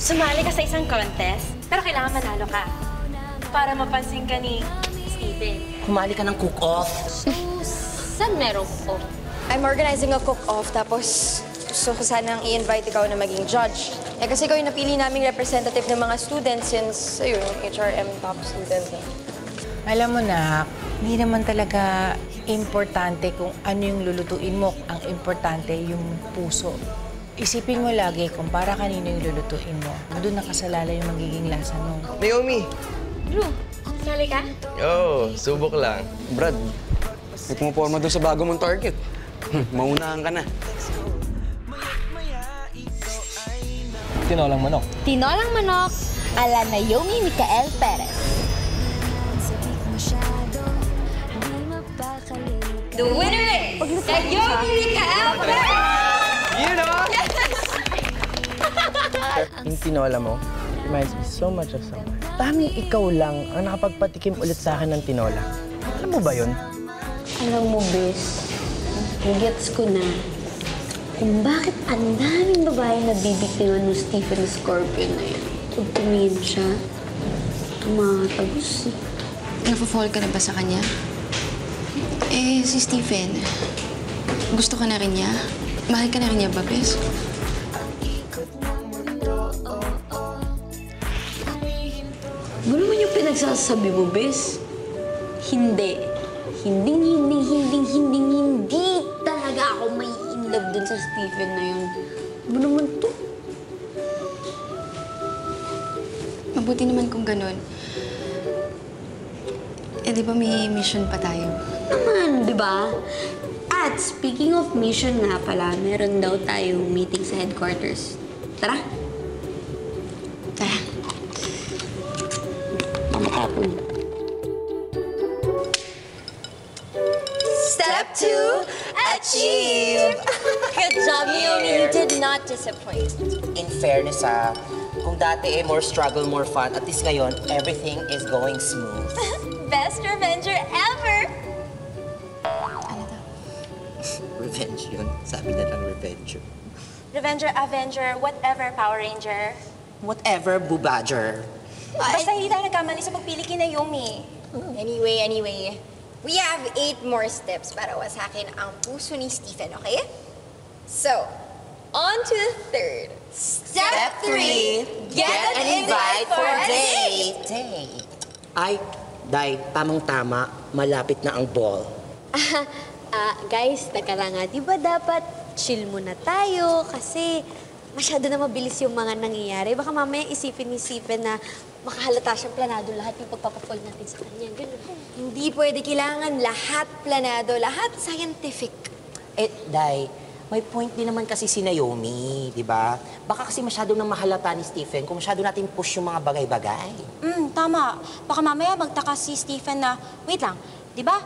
Sumali ka sa isang contest, pero kailangan manalo ka para mapansin ka ni Steven. Humali ka ng cook-off. Saan meron ko? I'm organizing a cook-off, tapos gusto ko sanang i-invite ikaw na maging judge. Eh kasi ikaw yung napili naming representative ng mga students since, ayun, HRM top student. Alam mo na, hindi naman talaga importante kung ano yung lulutuin mo. Ang importante yung puso. Isipin mo lagi kung para kanino yung lulutuin mo. Doon nakasalala yung magiging lasa mo. Naomi! Drew, sali ka? Oo, subok lang. Brad, may pumuporma doon sa bago mong target. Maunahan ka na. Tinolang manok. Tinolang manok, ala Naomi Micael Perez. The winner is Naomi Micael Perez! You know? Yung tinola mo reminds me so much of someone. Tanging ikaw lang ang nakapagpatikim ulit sa akin ng tinola. Alam mo ba yun? Alam mo, Bes, gets ko na kung bakit ang daming babae na bibiktiman ng Stephen Scorpion na yun. Pag tumingin siya, tumatagos. Nafo-fall ka na ba sa kanya? Eh, si Stephen, gusto ka na rin niya? Mahal ka na rin niya ba, Bes? Ano naman yung pinagsasabi mo, Bes? Hindi. Hindi talaga ako may in love dun sa Stephen na yun. Ano naman to? Mabuti naman kung ganun. Eh, di ba may mission pa tayo? Naman, di ba? At speaking of mission nga pala, meron daw tayong meeting sa headquarters. Tara. Tara. Mamatapon. Step 2, achieve! Good job, Naomi. You did not disappoint. In fairness, kung dati more struggle, more fun, at least ngayon, everything is going smooth. Best revenger ever! Revenge yun. Sabi na lang revenge. Revenger, Avenger, whatever, Power Ranger. Whatever, Boo-Badger. Basta hindi tayo nagkamali sa pagpili kay Naomi. Anyway. We have 8 more steps para wasakin ang puso ni Stephen, okay? So, on to the third. Step 3, get an invite for a date. Ay, Day, tamang-tama, malapit na ang ball. Guys, teka lang nga. Di ba dapat chill muna tayo? Kasi masyado na mabilis yung mga nangyayari. Baka mamaya isipin ni Stephen na makahalata siyang planado lahat yung pagpapapol natin sa kanya. Ganun. Hindi pwede, kailangan lahat planado, lahat scientific. Eh, Day, may point din naman kasi si Naomi, di ba? Baka kasi masyado nang mahalata ni Stephen kung masyado natin push yung mga bagay-bagay. Tama. Baka mamaya magtaka si Stephen na, wait lang, di ba,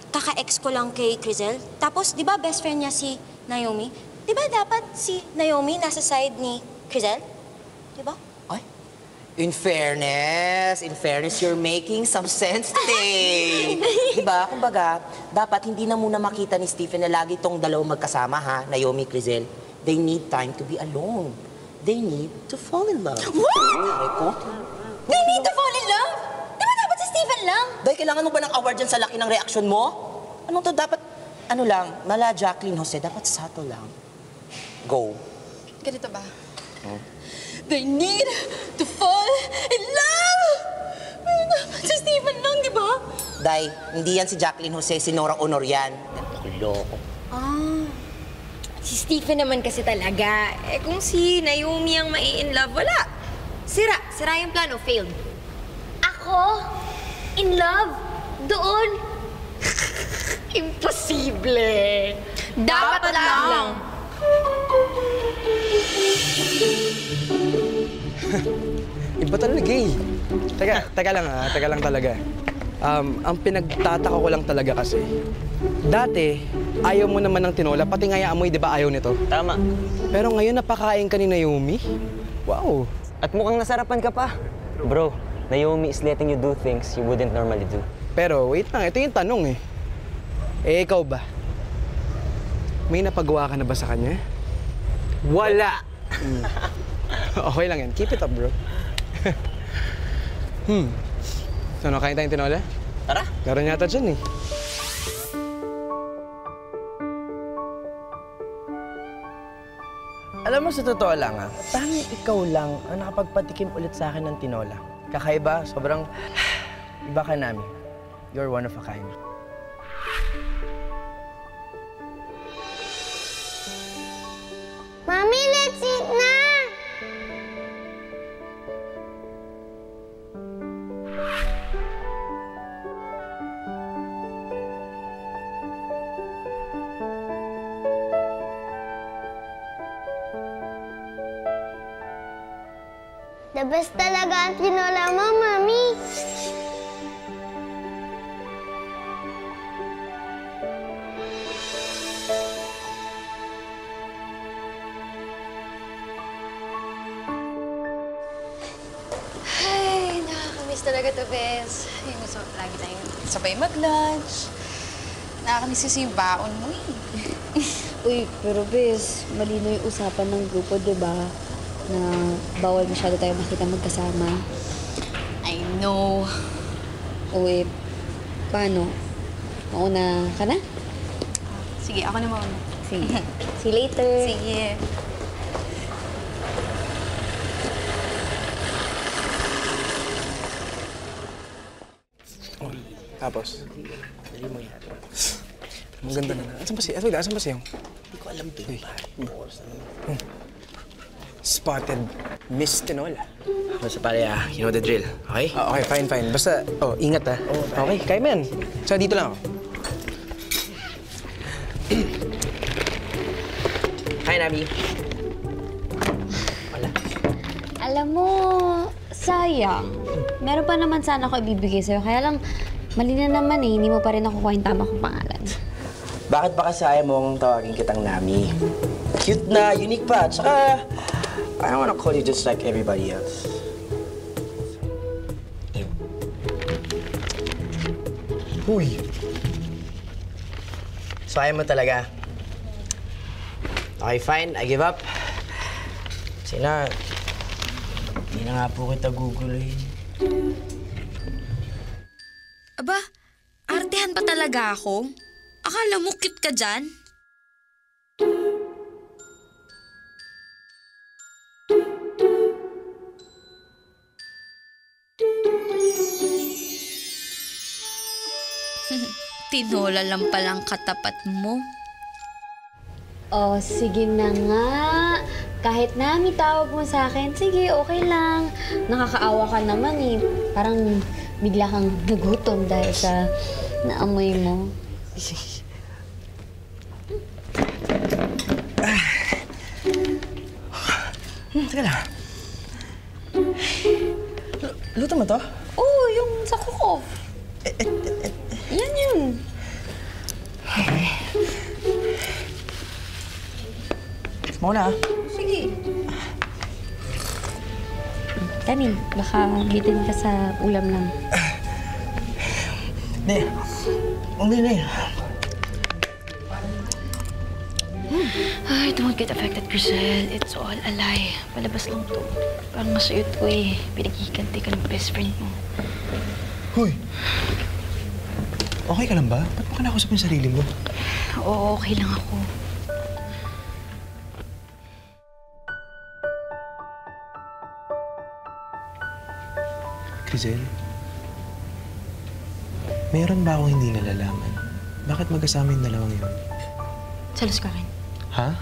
kaka-ex ko lang kay Crizel? Tapos, di ba, best friend niya si Naomi? Di ba dapat si Naomi nasa side ni Crizel? Di ba? Ay, in fairness, you're making some sense today. Diba? Kumbaga, dapat hindi na muna makita ni Stephen na lagi itong dalawang magkasama, ha? Naomi, Crizel. They need time to be alone. They need to fall in love. What? They need to fall in love? Di ba dapat si Stephen lang? Dahil kailangan mo ba ng award dyan sa laki ng reaksyon mo? Anong to? Dapat, ano lang, mala Jacqueline Jose, dapat subtle lang. Go. Ganito ba? They need to fall in love! Si Stephen lang, di ba? Day, hindi yan si Jacqueline Jose, si Nora Honor yan. Loko. Si Stephen naman kasi talaga. Eh kung si Naomi ang mai-in-love, wala. Sira yung plano, failed. Ako? In love? Doon? Imposible. Dapat lang. Iba talaga eh. Teka lang talaga. Ang pinagtataka ko lang talaga kasi, dati, ayaw mo naman ng tinola, pati nga yung amoy, di ba ayaw nito? Tama. Pero ngayon napakain ka ni Naomi? Wow. At mukhang nasarapan ka pa. Bro, Naomi is letting you do things you wouldn't normally do. Pero wait lang, ito yung tanong eh. Eh, ikaw ba? May napagawa ka na ba sa kanya? Wala! Okay lang yan. Keep it up, bro. So, nakain tayong tinola? Tara. Meron yata dyan eh. Alam mo, sa totoo lang tanging ikaw lang ang nakapagpatikim ulit sa akin ng tinola. Kakaiba, sobrang iba ka namin. You're one of a kind. Mommy, let's eat na! The best talaga ang tinola mo, Mami. Ay, nakakamiss talaga to, Bes. Yung so, lagi tayong sabay mag-lunch. Nakakamiss kasi yung baon mo eh. Uy, pero Bes, malino yung usapan ng grupo, di ba? Na bawal masyado tayo makita magkasama. I know. Uy, paano? Mauna ka na? Sige, ako na mauna. Sige. See you later. Sige. Tapos? Ang ganda na. Asan ba siya? Asan ba siya? Hindi ko alam to. Spotted Miss Tinola. Basta pare, you know the drill, okay? Okay, fine. Basta, ingat ha. Okay, kaya man. So, dito lang ako. Hi, Nami. Alam mo, sayang. Meron pa naman sana ako ibibigay sa'yo. Kaya lang, mali na naman eh. Hindi mo pa rin nakukuha yung tama kong pangalan. Bakit ba kasi ayaw mong tawagin kitang Nami? Cute na, unique pa. Tsaka, I don't wanna call you just like everybody else. Uy! So ayaw mo talaga? Okay, fine. I give up. Kasi na, hindi na nga po kita guguloyin. Aba, artehan pa talaga ako? Akala mo cute ka dyan? Tinola lang palang katapat mo. Oh, sige na nga. Kahit Nami tawag mo sa akin, sige, okay lang. Nakakaawa ka naman eh. Parang bigla kang nagutom dahil sa naamoy mo. Teka lang. Luto mo to? Oo, yung sa cook-off. Yan yun. Mauna Sige. Tani, baka bitin ka sa ulam lang. Hindi. Ay, don't get affected, Grisel. It's all a lie. Palabas lang to. Parang masuyot ko eh. Pinaghihiganti ka ng best friend mo. Hoy! Okay ka lang ba? Ba't mo kinakausap yung sarili mo? Oo, okay lang ako. Grisel, meron ba akong hindi nalalaman? Bakit magkasama yung dalawang yun? Selos ka rin. Ha?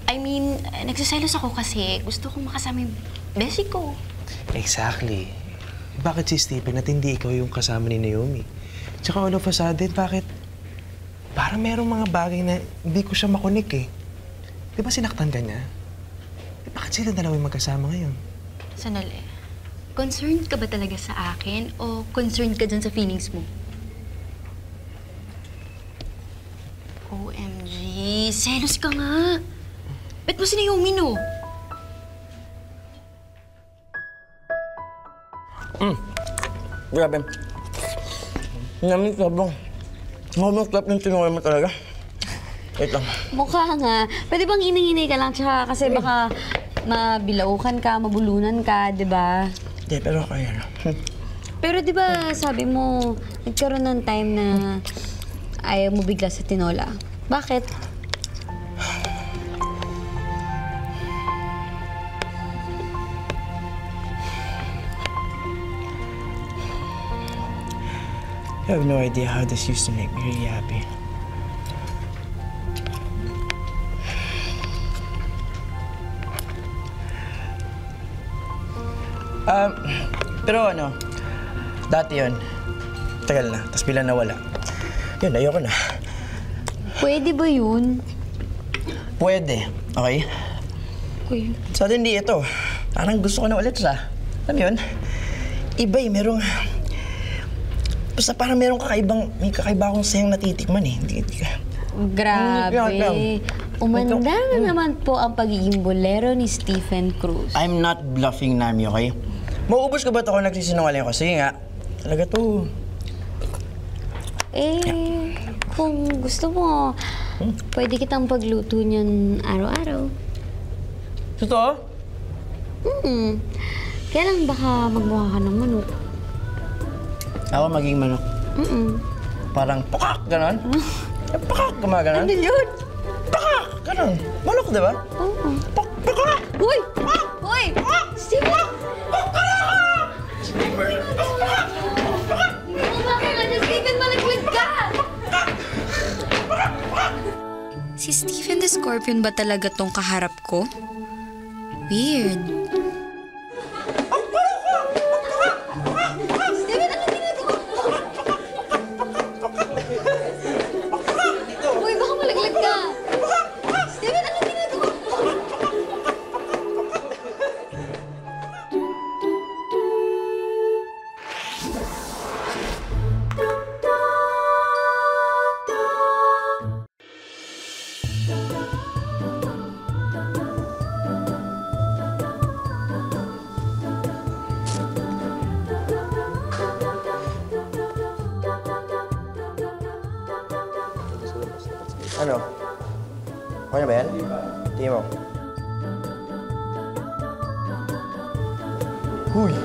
I mean, nagsiselos ako kasi gusto kong makasama yung beshi ko. Exactly. Bakit si Stephen at hindi ikaw yung kasama ni Naomi? Tsaka all of a sudden, bakit? Parang merong mga bagay na hindi ko siya makunik eh. Di ba sinaktan ka niya? Bakit sila dalawa yung magkasama ngayon? Sandali. Concerned ka ba talaga sa akin o concerned ka dyan sa feelings mo? OMG, selos ka nga. Bet mo si Naomi, no? Grabe. Namin sobrang. Sobrang sarap ng tinola mo talaga. Wait lang. Mukha nga. Pwede bang hinay-hinay ka lang tsaka kasi baka mabilaukan ka, mabulunan ka, di ba? Hindi, pero kaya na. Pero di ba sabi mo, nagkaroon ng time na ayaw mo bigla sa tinola. Bakit? You have no idea how this used to make me really happy. Pero ano, dati yun, tagal na, tapos bilang nawala. Yun, ayoko na. Pwede ba yun? Pwede, okay? Kuya. Suddenly, ito, parang gusto ko na ulit siya. Alam mo yun? Iba eh, merong... Basta parang merong may kakaiba akong sayang natitikman eh. Hindi ka... Grabe. Umanda na naman po ang pagiging bolero ni Stephen Cruz. I'm not bluffing, Nami, okay? Mauubos ko ba ito kung nagsisinungaling ako? Sige nga, talaga to. Kung gusto mo, pwede kitang pagluto niyan araw-araw. Totoo? Kaya lang baka magmukha ka ng manok. Ako maging manok. Parang pakak, ganon? Pakak, gumaganon? Ano yun? Pakak, ganon. Manok, di ba? Oo. Pakak! Uy! Uy! Stephen! Stephen, malaglag ka! Si Stephen the Scorpion ba talaga tong kaharap ko? Weird. Uy, baka malaglag ka! Stephen, ano ginagawa mo? Ano? Okay na ba yan? Tingin mo. Huy!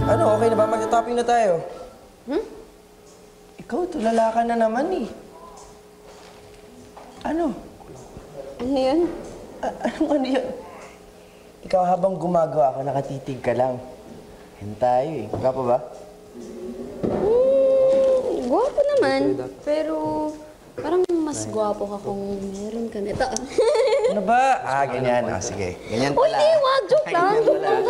Ano, okay na ba? Magta-topping na tayo. Ikaw, tulala ka na naman eh. Ano? Ano yun? Anong ano yun? Ikaw habang gumagawa ka, nakatitig ka lang. Yan tayo eh. Gwapo ba? Gwapo naman, pero parang mas gwapo ka kung meron ka nito. Ano ba? Ganyan. Sige. Ganyan pala. Hindi, wag. Joke lang. Joke lang.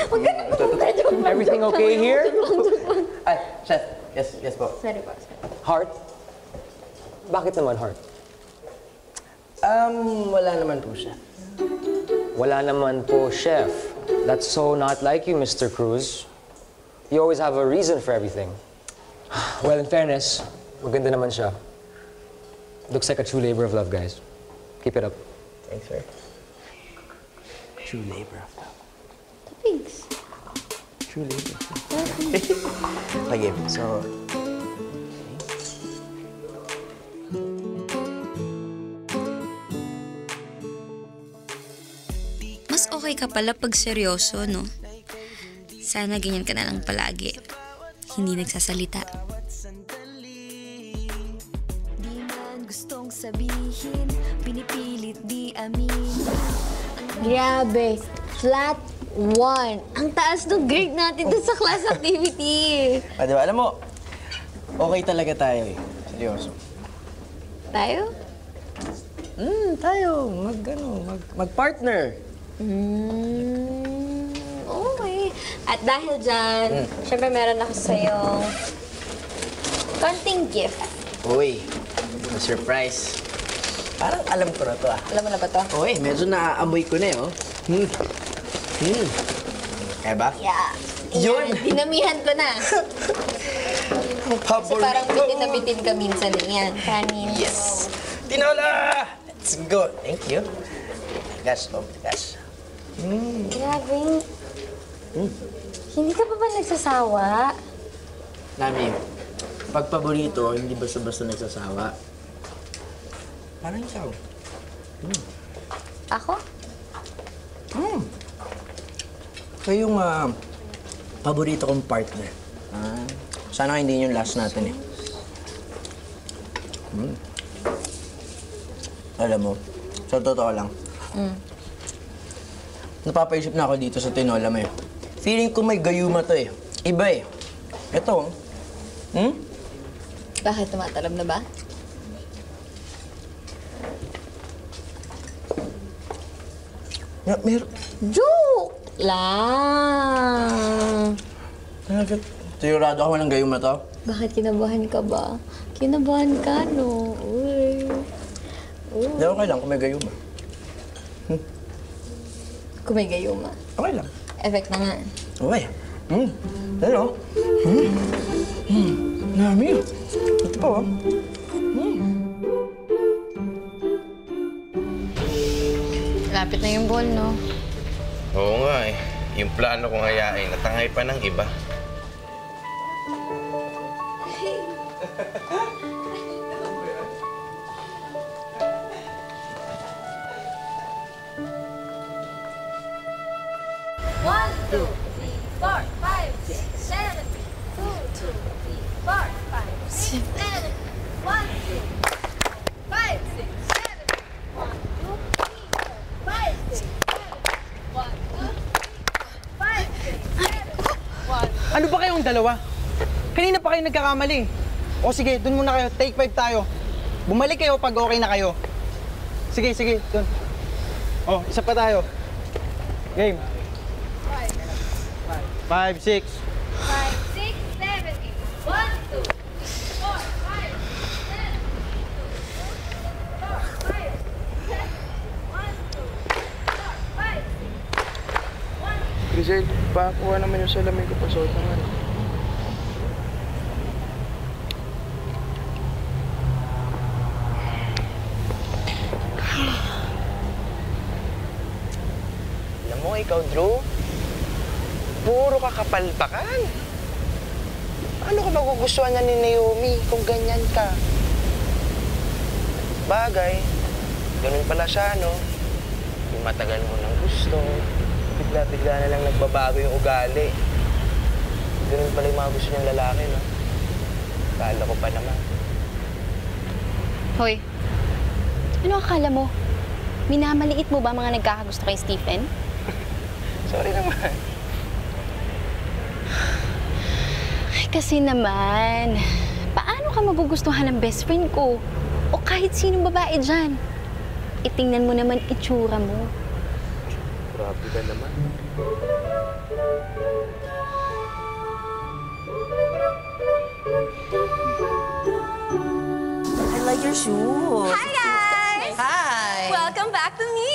Huwag ka na joke lang. Everything okay here? Joke lang. Ay, chef. Yes po. Sorry po. Heart? Bakit naman heart? Wala naman po siya. Wala naman po, Chef. That's so not like you, Mr. Cruz. You always have a reason for everything. Well, in fairness, maganda naman siya. Looks like a true labor of love, guys. Keep it up. Thanks, sir. True labor of love. Thanks. True labor of love. Sige, so... Mas okay ka pala pag seryoso, no? Sana ganyan ka na lang palagi. Hindi nagsasalita. Di man gustong sabihin, pinipilit di amin. Grabe. Flat 1. Ang taas ng grade natin dun sa class activity. Diba, alam mo, okay talaga tayo eh. Seryoso. Tayo? Tayo. Mag-partner. Okay. At dahil dyan, syempre meron ako sa'yong konting gift. Uy, surprise. Parang alam ko na to ah. Alam mo na ba to? Uy, medyo naaamoy ko na eh, oh. Kaya ba? Yeah. Yun! Dinamihan ko na. Kasi parang bitin na bitin ka minsan yan. Kanin. Yes! Tinola! Let's go! Thank you. Gosh, oh my gosh. Grabe. Hindi ka pa ba nagsasawa? Nami, pag paborito, hindi basta-basta nagsasawa. Parang ikaw. Ako? Ito yung paborito kong partner. Sana hindi yung last natin eh. Alam mo, sa totoo lang, napapaisip na ako dito sa tinola mo eh. Feeling ko may gayuma to eh. Iba eh. Ito, Bakit tumatalab na ba? Joke lang! Sigurado ako walang gayuma to. Bakit kinabahan ka ba? Kinabahan ka, no? Uy. Hindi, okay lang kung may gayuma. Kung may gayuma. Okay lang. Effect na nga. Okay. Hello. Nami. Ito pa, oh. Lapit na yung ball, no? Oo nga eh. Yung plano kong hayain, natangay pa ng iba. One, two, three, four, five, six, seven, 2, 2, 3, 4, 5, 6, 7, 1, 2, 5, 6, 7, 1, 2, 3, 4, 5, 6, 7, 1, 2, 5, 6, 7, 1, 2. Ano ba kayong dalawa? Kanina pa kayo nagkakamali. O sige, dun muna kayo. Take 5 tayo. Bumalik kayo pag okay na kayo. Sige, sige, dun. Oh, isa pa tayo. Game. 5, 6. 5, 6, 7, 8. 1, 2, 3, 4, 5, 6, 7, 1, 2, 4, 5, 6, 1, 2. Grisel, pakuha naman yung salamin ko pa suot naman. Alam mo, ikaw, Drew, puro ka kapalpakan. Ano ka magugustuhan na ni Naomi kung ganyan ka? Bagay, ganun pala siya, no? Yung matagal mo ng gusto, bigla-bigla na lang nagbabago yung ugali. Ganun pala yung mga gusto niyang lalaki, no? Kala ko pa naman. Hoy, ano akala mo? Minamaliit mo ba mga nagkakagusto kay Stephen? Sorry naman. Ay, kasi naman, paano ka magugustuhan ng best friend ko? O kahit sinong babae dyan? Itingnan mo naman itsura mo. Grabe ka naman. I like your shoes. Hi, guys! Hi! Welcome back to me!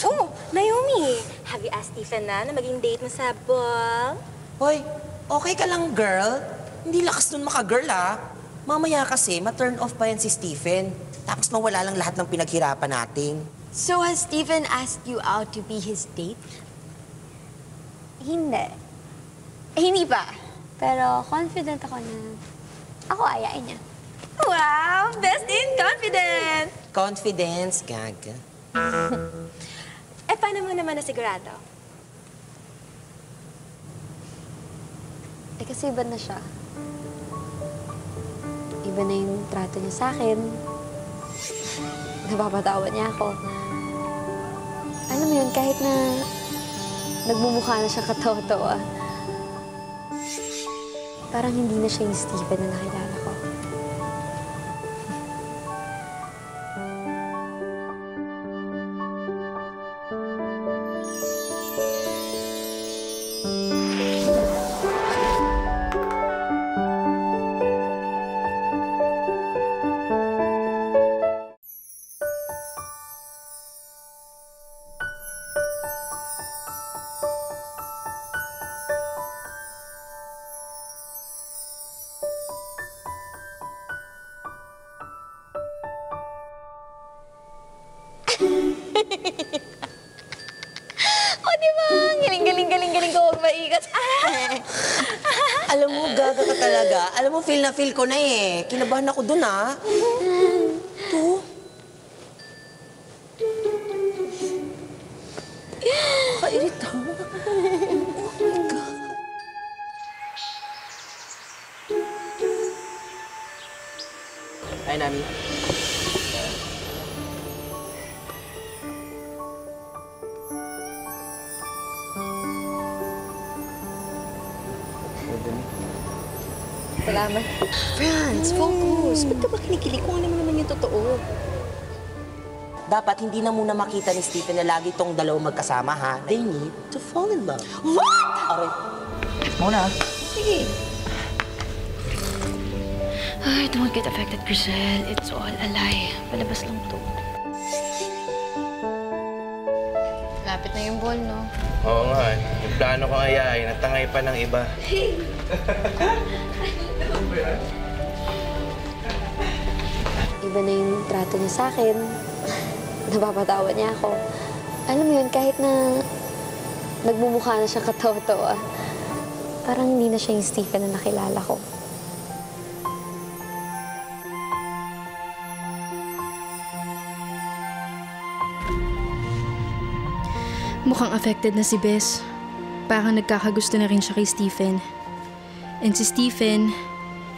Oh, Naomi, have you asked Stephen na maging date mo sa ball? Hoy, okay ka lang, girl? Hindi lakas nun maka-girl, ah. Mamaya kasi, ma-turn off pa yan si Stephen. Tapos mawala lang lahat ng pinaghirapan natin. So has Stephen asked you out to be his date? Hindi. Hindi pa. Pero confident ako na ako ayain niya. Wow! Best in confident! Confidence, gaga. Paano mo naman nasigurado? Kasi iba na siya. Iba na yung trato niya sa akin. Napapatawa niya ako. Alam mo yun, kahit na nagmumukha na siya katawa-tawa, parang hindi na siya yung Stephen na nakilala ko. O, di ba? Galing ko magmaikat. Alam mo, gaga ka talaga. Alam mo, feel na feel ko na eh. Kinabahan ako dun, ah. To. Nami. Salamat. Franz, focus. Ba't ka ba kinikilig kung ano naman yung totoo? Dapat hindi na muna makita ni Stephen na lagi tong dalawang magkasama, ha? They need to fall in love. What? Aray. Muna. Sige. Ay, don't get affected, Grisel. It's all a lie. Palabas lang to. Lapit na yung ball, no? Oo nga, yung plano ko ayayin, natangay pa ng iba. Iba na yung trato niya sa akin. Napapatawa niya ako. Alam mo yun, kahit na nagmumukha na siyang katawa-tawa, parang hindi na siya yung Stephen na nakilala ko. Mukhang affected na si Bess. Parang nagkakagusto na rin siya kay Stephen. And si Stephen,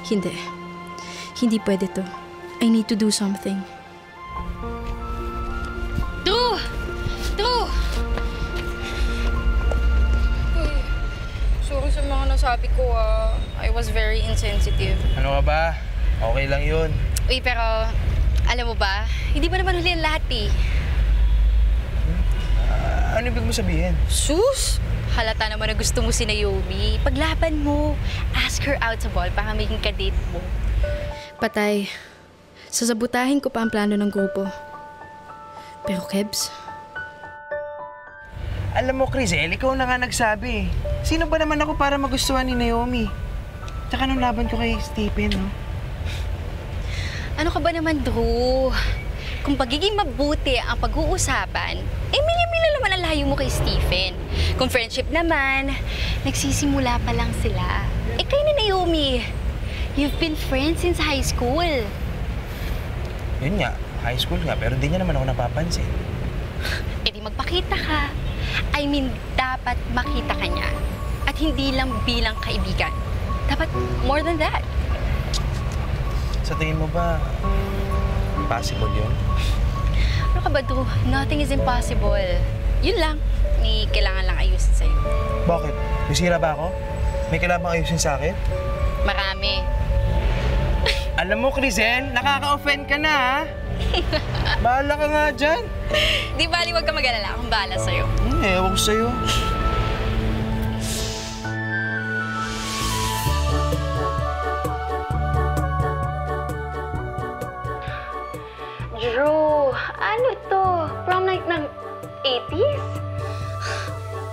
hindi. Hindi pwede to. I need to do something. Drew! Drew! Sorry sa mga nasabi ko, I was very insensitive. Ano ka ba? Okay lang yun. Uy, pero alam mo ba, hindi pa naman huli ang lahat eh. Ano ibig mo sabihin? Sus! Halata naman na gusto mo si Naomi. Paglaban mo, ask her out sa ball para maging kadate mo. Patay. Sasabutahin ko pa ang plano ng grupo. Pero Kebs, Alam mo, Crisel, ikaw na nga nagsabi. Sino ba naman ako para magustuhan ni Naomi? Tsaka nung laban ko kay Stephen, no? Ano ka ba naman, Drew? Kung pagiging mabuti ang pag-uusapan, eh mili-mili naman ang layo mo kay Stephen. Kung friendship naman, nagsisimula pa lang sila. Eh kayo ni Naomi, you've been friends since high school. Yun nga, high school nga, pero hindi niya naman ako napapansin. Eh di magpakita ka. I mean, dapat makita ka niya. At hindi lang bilang kaibigan. Dapat more than that. Sa tingin mo ba, possible yun? Ano ka ba, Drew? Nothing is impossible. Yun lang. May kailangan lang ayusin sa'yo. Bakit? Bisira ba ako? May kailangan bang ayusin sa akin? Marami. Alam mo, Crisel, nakaka-offend ka na, ha? Bahala ka nga dyan. Di bali, huwag ka mag-alala. Akong bahala sa'yo. Ewan ko sa'yo. Drew, ano to? Prom night ng 80s?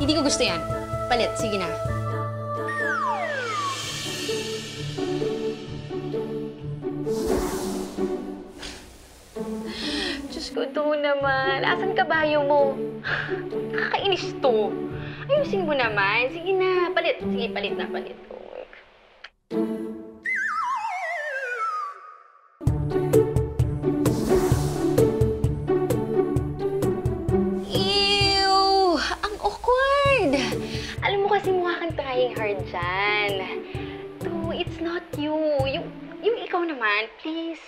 Hindi ko gusto yan. Palit, sige na. Diyos ko, Drew naman. Asan kabayo mo? Nakakainis to. Ayusin mo naman. Sige na, palit. Sige, palit na, palit. Ew! Ang awkward! Alam mo kasi mukha kang trying hard dyan. Drew, it's not you. Yung ikaw naman, please.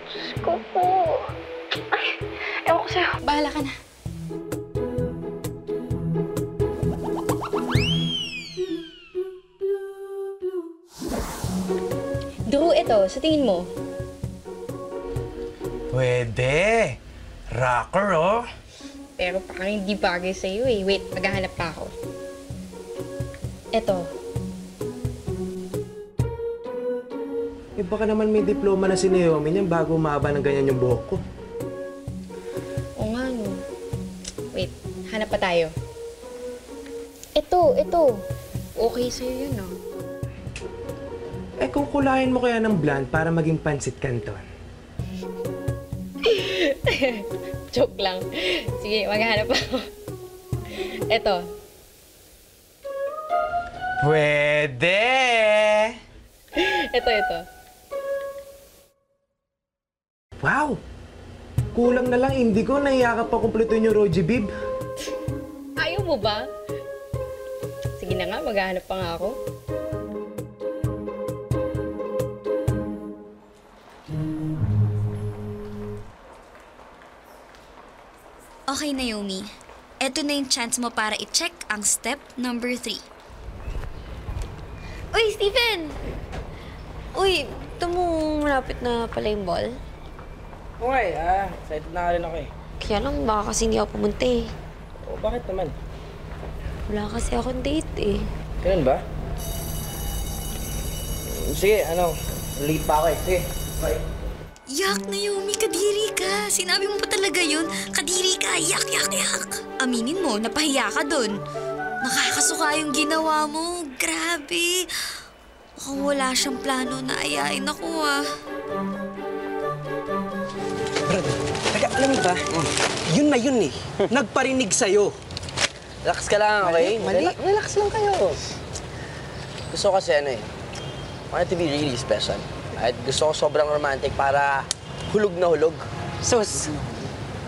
Diyos ko po. Ay, ewan ko sa'yo. Bahala ka na. Drew, ito. Sa tingin mo? Pwede. Rocker, oh. Pero parang hindi bagay sa'yo eh. Wait, maghahanap pa ako. Ito. Eh baka naman may diploma na si Naomi niyan bago umaba ng ganyan yung buhok ko. Oo nga, no. Wait, hanap pa tayo. Ito. Okay sa'yo yun, no? Eh kung kulahin mo kaya ng blonde para maging pansit canton. Joke lang. Sige, maghahanap pa ako. Ito. Pwede! Ito. Wow! Kulang na lang, Indigo. Naiyakap pa kumpletuin yung Roji Bib. Ayaw mo ba? Sige na nga, maghahanap pa nga ako. Okay, Naomi. Eto na yung chance mo para i-check ang step number 3. Uy, Stephen! Uy, ito mo malapit na pala yung ball. Okay, excited na nga rin ako eh. Kaya lang, baka kasi hindi ako pumunta eh. O, bakit naman? Wala kasi akong date eh. Ganun ba? Sige, late pa ako eh. Sige, bye. Yak, Naomi, kadiri ka. Sinabi mo pa talaga yun. Kadiri ka, yak, yak, yak. Aminin mo, napahiya ka dun. Nakakasuka yung ginawa mo. Grabe. Mukhang wala siyang plano na ayain ako Brad, alam mo ba? Yun na yun eh. Nagparinig sa'yo. Relax ka lang, okay? Mali. Relax lang kayo. Gusto ko kasi I want it to be really special. At gusto ko sobrang romantic para hulog na hulog. Sus,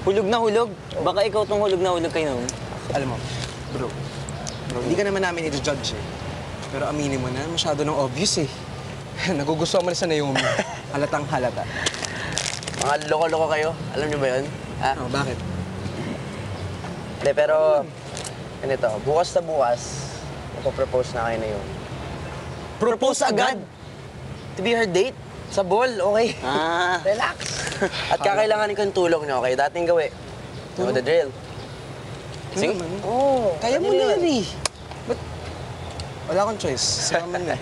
hulog na hulog? Baka ikaw tong hulog na hulog kay Naomi. Alam mo, bro, hindi ka naman namin i-judge eh. Pero aminin mo na, masyado nang obvious eh. Nagugustuhan mo na sa Naomi. Halatang halata. Mga loko-loko kayo. Alam niyo ba yun? Oh, bakit? Hindi, pero ganito, bukas na bukas, magpo-propose na kayo na yun. Propose agad? To be her date? Sa ball, okay? Relax. At kakailanganin ko yung tulong niyo, okay? Dating gawi. Know the drill. Sige. Kaya mo na yan eh. Ba't? Wala akong choice. Sira man eh.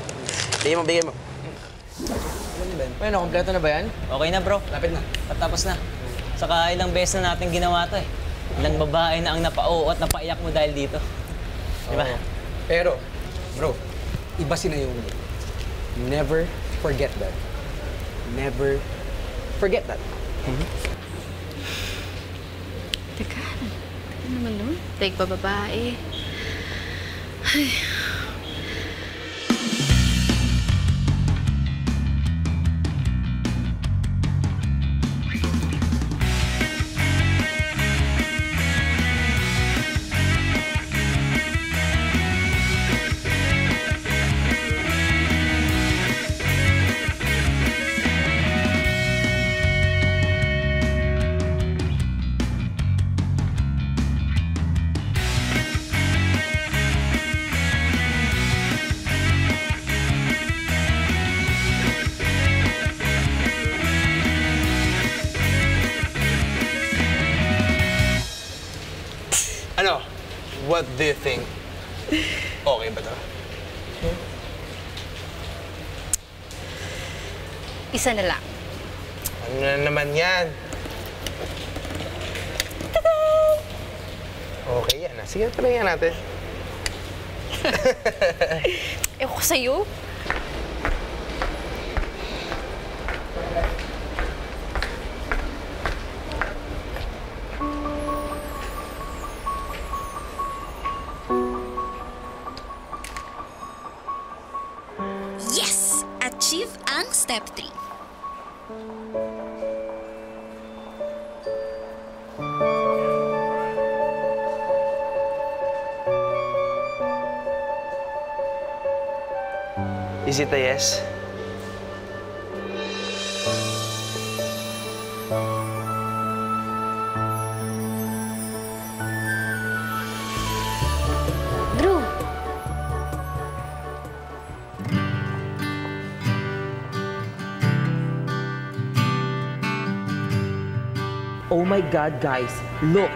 Bigay mo, bigay mo. Bueno, kompleto na ba yan? Okay na, bro. Lapit na. Tapos na. Saka ilang beses na natin ginawa to eh. Ilang babae na ang napao at napaiyak mo dahil dito. Di ba? Pero, bro, iba si Naomi. Never forget that. Never forget that. Teka naman nun. Take ba babae? Ay. Ano? What do you think? Okay ba to? Isa na lang. Ano na naman yan? Okay yan. Sige, tuloy natin. Ewan ko sa'yo. Yes! Achieve ang step 3. Is it a yes? Drew! Oh my God, guys, look!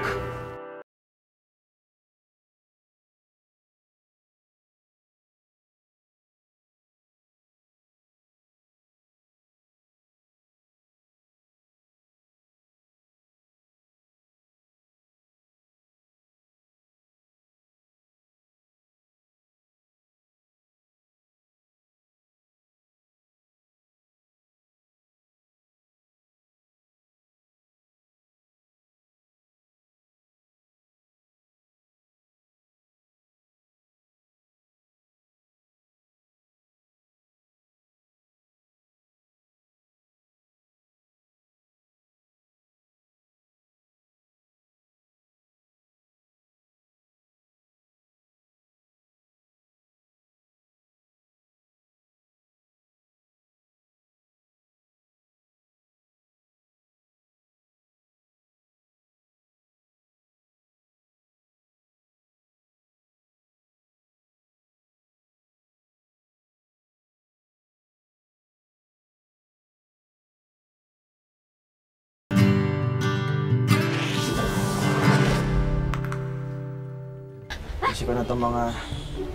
Isip ko na itong mga...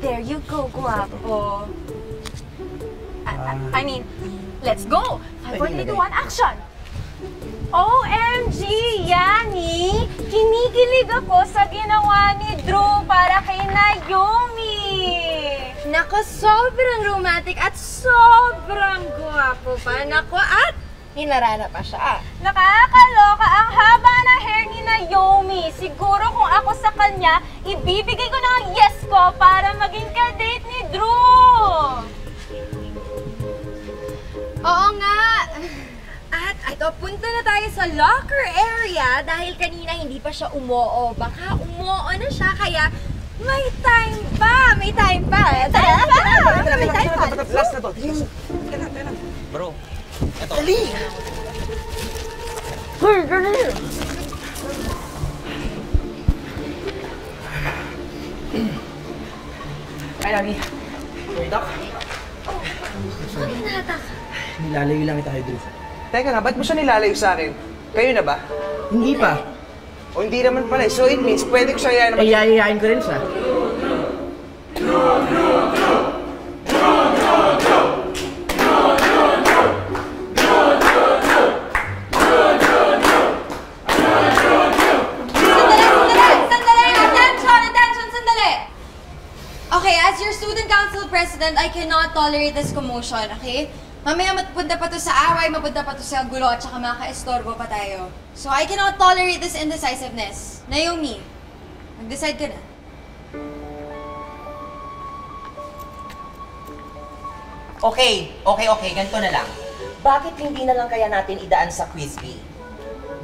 There you go, guwapo. I mean, let's go! 5, 4, 3, 2, 1, action! OMG, Yani! Kinikilig ako sa ginawa ni Drew para kay Naomi! Nako, sobrang romantic at sobrang guwapo pa. Nako, at hinarana pa siya. Nakakaloka ang haba na hair ni Naomi. Siguro kung ako sa kanya, ibibigay ko na ang yes ko para maging ka-date ni Drew! Oo nga! At ito, punta na tayo sa locker area dahil kanina hindi pa siya umoo. Baka umoo na siya, kaya may time pa! May time pa! Time pa! May time pa! Last na to. Bro, eto. Dali! Hey, dali! Ay, Lagi. Sorry, Doc. Bakit nahatak? Nilalayo lang kita kay Drew. Teka nga, ba't mo siya nilalayo sa akin? Kayo na ba? Hindi pa. O hindi naman pala. So it means, pwede ko siya yayain naman. Yayayain ko rin siya. Okay, as your student council president, I cannot tolerate this commotion, okay? Mamaya mapunta pa to sa away, mapunta pa to sa gulo, at saka makaestorbo pa tayo. So I cannot tolerate this indecisiveness. Naomi, mag-decide ka na. Okay, ganito na lang. Bakit hindi na lang kaya natin idaan sa quiz bee?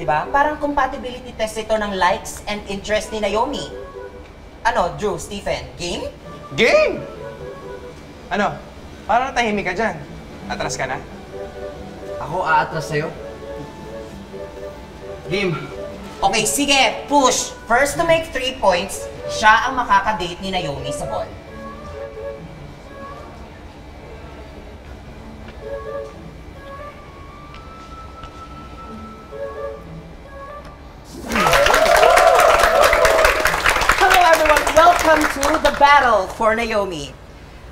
Diba? Parang compatibility test ito ng likes and interest ni Naomi. Ano, Drew, Stephen, game? Game! Ano? Parang natahimik ka dyan. Atras ka na? Ako aatras sa'yo. Game. Okay, sige, push. First to make 3 points, siya ang makaka-date ni Naomi sa ball. Hello everyone, welcome to the battle for Naomi.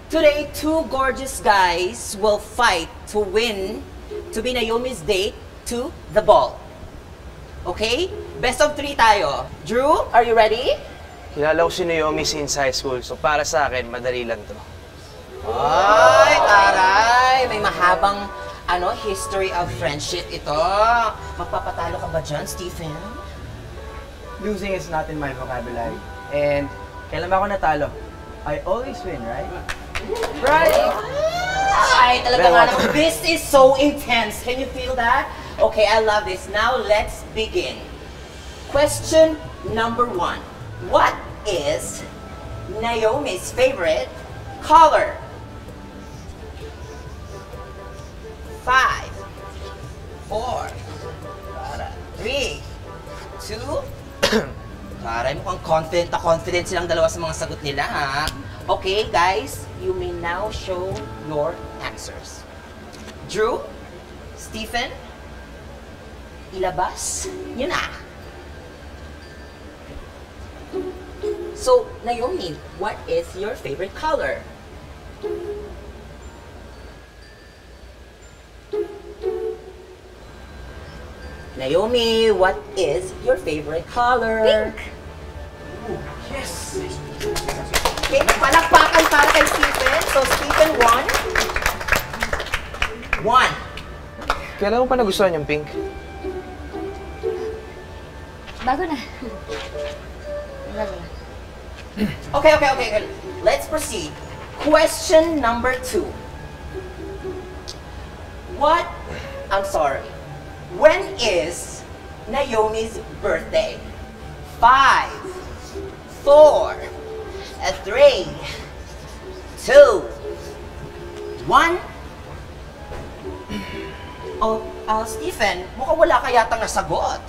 Today, 2 gorgeous guys will fight to win, to be Naomi's date to the ball. Okay? Best of 3 tayo. Drew, are you ready? Kilala ko si Naomi since high school, so para sa akin, madali lang to. Ay, taray! May mahabang history of friendship ito. Magpapatalo ka ba dyan, Stephen? Losing is not in my vocabulary. And kailan ba ako natalo? I always win, right? Right? Ay, talaga nga naman. This is so intense. Can you feel that? Okay, I love this. Now, let's begin. Question number 1. What is Naomi's favorite color? 5, 4, 3, 2, Taray, mukhang confident silang dalawa sa mga sagot nila, ha? Okay, guys, you may now show your answers. Drew, Stephen, ilabas nyo na. So, Naomi, what is your favorite color? Naomi, what is your favorite color? Pink! Ooh, yes! Okay, palakpakan para kay Stephen. So, Stephen, 1. Kailan mo pa nagustuhan yung pink? Bago na. Okay. Let's proceed. Question number 2. When is Naomi's birthday? 5, 4, 3, 2, 1. Oh, Stephen, mukhang wala ka yatang nasagot.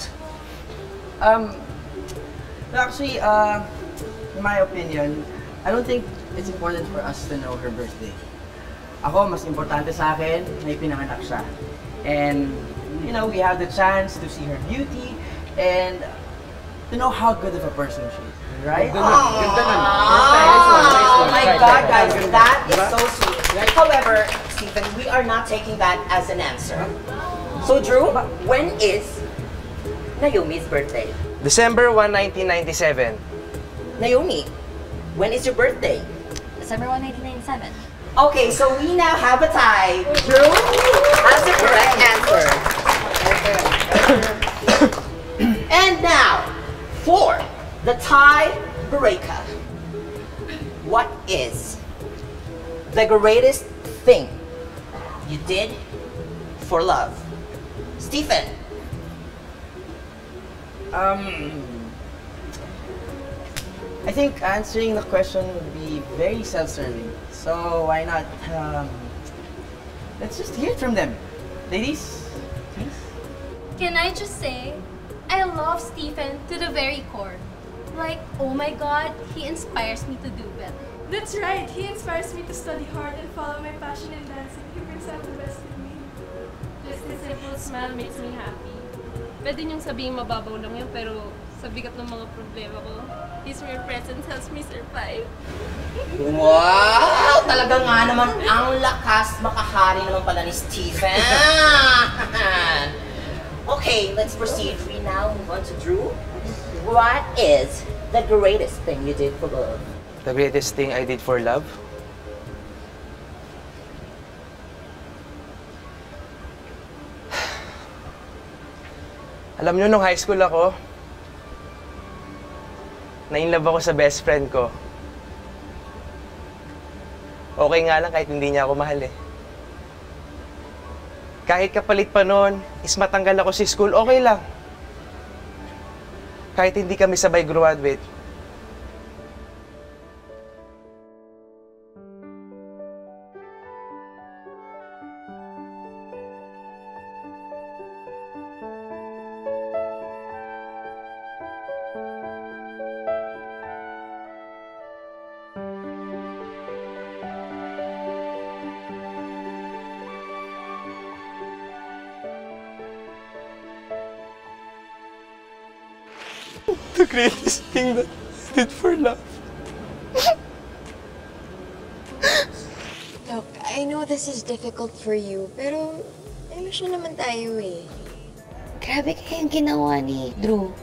Actually, in my opinion, I don't think it's important for us to know her birthday. Ako, mas importante sa akin, may pinanganak siya. And, you know, we have the chance to see her beauty and to know how good of a person she is. Right? Ganda nun. God, guys, that is so sweet. However, Stephen, we are not taking that as an answer. So, Drew, when is Naomi's birthday? December 1, 1997. Naomi, when is your birthday? December 1, 1997. Okay, so we now have a tie. Drew has the correct answer. And now, for the tie breaker. What is the greatest thing you did for love? Stephen. I think answering the question would be very self-serving. So why not, let's just hear it from them. Ladies, please. Can I just say, I love Stephen to the very core. Like, oh my God, he inspires me to do better. That's right. He inspires me to study hard and follow my passion in dancing. He brings out the best in me. Just a simple smile makes me happy. Pwede niyong sabihin mababaw lang yun, pero sa bigat ng mga problema ko, his mere presence helps me survive. Wow! Talaga nga naman ang lakas makahari naman pala ni Stephen. Okay, let's proceed. We now move on to Drew. What is the greatest thing you did for love? The greatest thing I did for love? Alam nyo, nung high school ako, na-inlove ako sa best friend ko. Okay nga lang kahit hindi niya ako mahal eh. Kahit kapalit pa noon, is matanggal ako sa school, okay lang. Kahit hindi kami sabay graduate. The greatest thing that I did for love. Look, I know this is difficult for you, pero emosyon naman tayo eh. Grabe kaya yung ginawa ni Drew.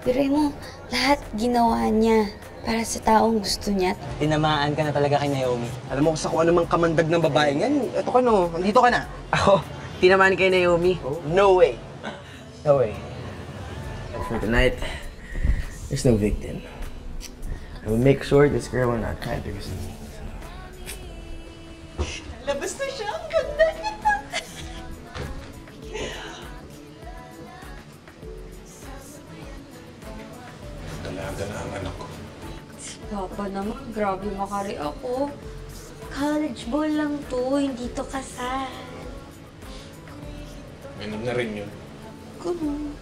Pero mo, lahat ginawa niya para sa taong gusto niya. Tinamaan ka na talaga kay Naomi. Alam mo, sa kung anumang kamandag ng babaeng yan, eto ka no, andito ka na. Ako, tinamaan kay Naomi? No way. No way. For tonight, there's no victim. I will make sure this girl will not try to resist me. Labas na siya. Ang ganda niya. Dalaga na ang anak ko. Papa naman, grabe makari ako. College ball lang to, hindi to kasal. Ganun na rin yun. Ganun.